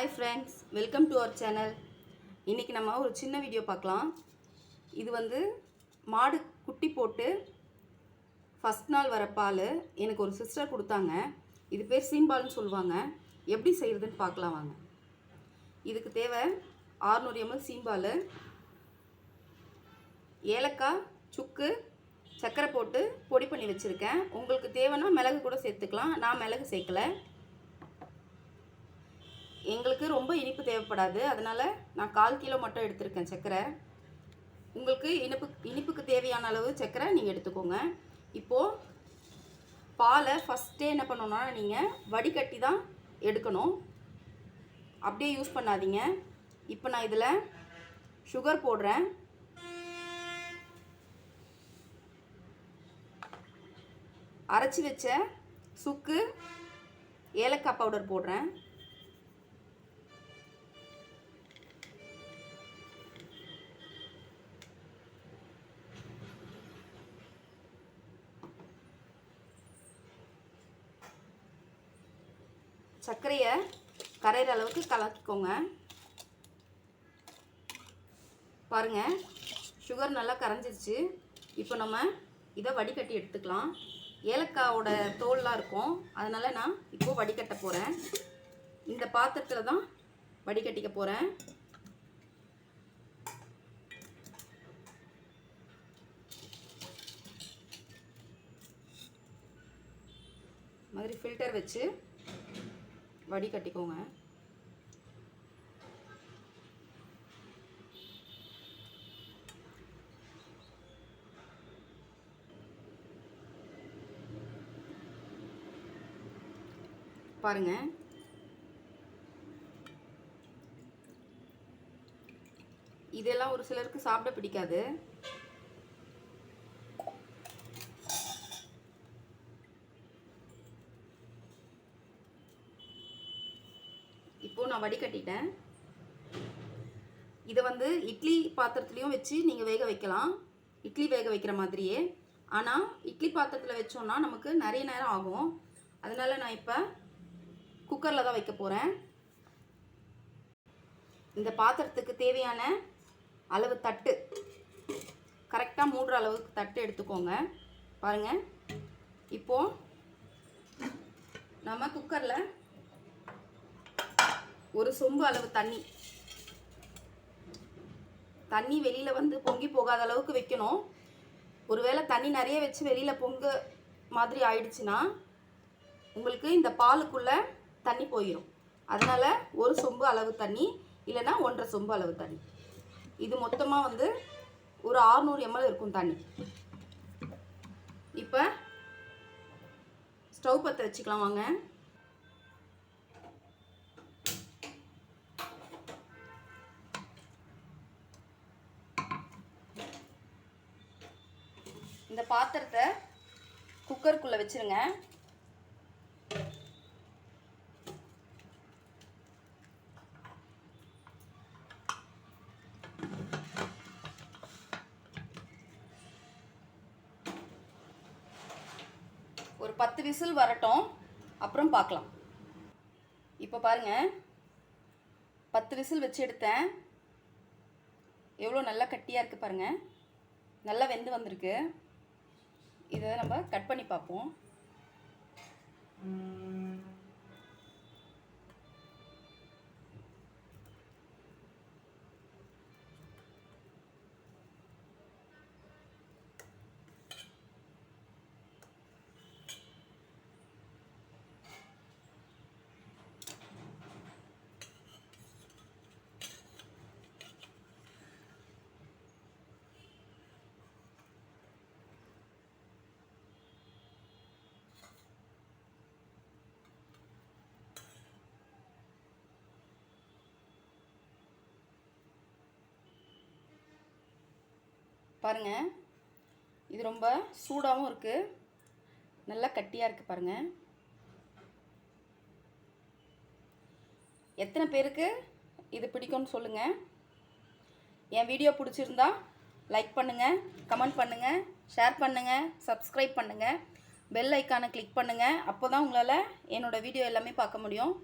Hi friends, welcome to our channel. இன்னைக்கு நம்ம ஒரு சின்ன வீடியோ பார்க்கலாம். இது மாடு குட்டி போட்டு ஃபர்ஸ்ட் நாள் வர பால் எனக்கு ஒரு சிஸ்டர் கொடுத்தாங்க. இது பேர் சீம்பால்னு சொல்லுவாங்க. எப்படி செய்யறதுன்னு பார்க்கலாம் வாங்க. இதுக்கு தேவை 600 ml சீம்பால், ஏலக்காய், சுக்கு, சக்கரை போட்டு பொடி பண்ணி வச்சிருக்கேன். உங்களுக்கு தேவைன்னா மிளகு கூட சேர்த்துக்கலாம். நான் மிளகு சேர்க்கல. எங்களுக்கு ரொம்ப இனிப்பு தேவைப்படாது, அதனால் நான் 1/4 கிலோ மட்டும் எடுத்திருக்கேன் சர்க்கரை. உங்களுக்கு இனிப்புக்கு தேவையான அளவு சர்க்கரை நீங்கள் எடுத்துக்கோங்க. இப்போது பாலை ஃபஸ்ட்டே என்ன பண்ணணும்னா நீங்கள் வடிகட்டி தான் எடுக்கணும், அப்படியே யூஸ் பண்ணாதீங்க. இப்போ நான் இதில் சுகர் போடுறேன். அரைச்சி வச்ச சுக்கு, ஏலக்காய் பவுடர் போடுறேன். சர்க்கரையை கரையிற அளவுக்கு கலக்கிக்கோங்க. பாருங்கள், சுகர் நல்லா கரைஞ்சிருச்சு. இப்போ நம்ம இதை வடிகட்டி எடுத்துக்கலாம். ஏலக்காவோட தோல்லாம் இருக்கும், அதனால் நான் இப்போது வடிகட்ட போகிறேன். இந்த பாத்திரத்தில் தான் வடிகட்டிக்க போகிறேன். மாதிரி ஃபில்டர் வச்சு வடிகட்டிக்கோங்க. பாருங்க, இதெல்லாம் ஒரு சிலருக்கு சாப்பிட பிடிக்காது. இப்போ நான் வடிகட்டிட்டேன். இதை இட்லி பாத்திரத்துலையும் வச்சு நீங்கள் வேக வைக்கலாம், இட்லி வேக வைக்கிற மாதிரியே. ஆனால் இட்லி பாத்திரத்தில் வச்சோன்னா நமக்கு நிறைய நேரம் ஆகும். அதனால் நான் இப்போ குக்கரில் தான் வைக்க போகிறேன். இந்த பாத்திரத்துக்கு தேவையான அளவு தட்டு, கரெக்டாக 3 அளவுக்கு தட்டு எடுத்துக்கோங்க. பாருங்கள், இப்போது நம்ம குக்கரில் ஒரு சொம்பு அளவு தண்ணி வெளியில் பொங்கி போகாத அளவுக்கு வைக்கணும். ஒருவேளை தண்ணி நிறைய வச்சு வெளியில் பொங்க மாதிரி ஆயிடுச்சுன்னா உங்களுக்கு இந்த பாலுக்குள்ளே தண்ணி போயிடும். அதனால் ஒரு சொம்பு அளவு தண்ணி, இல்லைன்னா 1.5 சொம்பு அளவு தண்ணி. இது மொத்தமாக ஒரு 600 ml இருக்கும் தண்ணி. இப்போ ஸ்டவ் பற்ற வச்சுக்கலாம் வாங்க. இந்த பாத்திரத்தை குக்கருக்குள்ளே வச்சுருங்க. ஒரு 10 விசில் வரட்டும், அப்புறம் பார்க்கலாம். இப்போ பாருங்கள், 10 விசில் வச்சு எடுத்தேன். எவ்வளோ நல்லா கட்டியாக இருக்குது பாருங்கள், நல்லா வெந்து வந்திருக்கு. இதை நம்ம கட் பண்ணி பார்ப்போம். பாருங்கள், இது ரொம்ப சூடாகவும் இருக்குது, நல்லா கட்டியாக இருக்குது. பாருங்கள், எத்தனை பேருக்கு இது பிடிக்கும்னு சொல்லுங்கள். என் வீடியோ பிடிச்சிருந்தா லைக் பண்ணுங்கள், கமெண்ட் பண்ணுங்கள், ஷேர் பண்ணுங்கள், சப்ஸ்கிரைப் பண்ணுங்கள், பெல் ஐக்கானை கிளிக் பண்ணுங்கள். அப்போ தான் உங்களால் என்னோடய வீடியோ எல்லாமே பார்க்க முடியும்.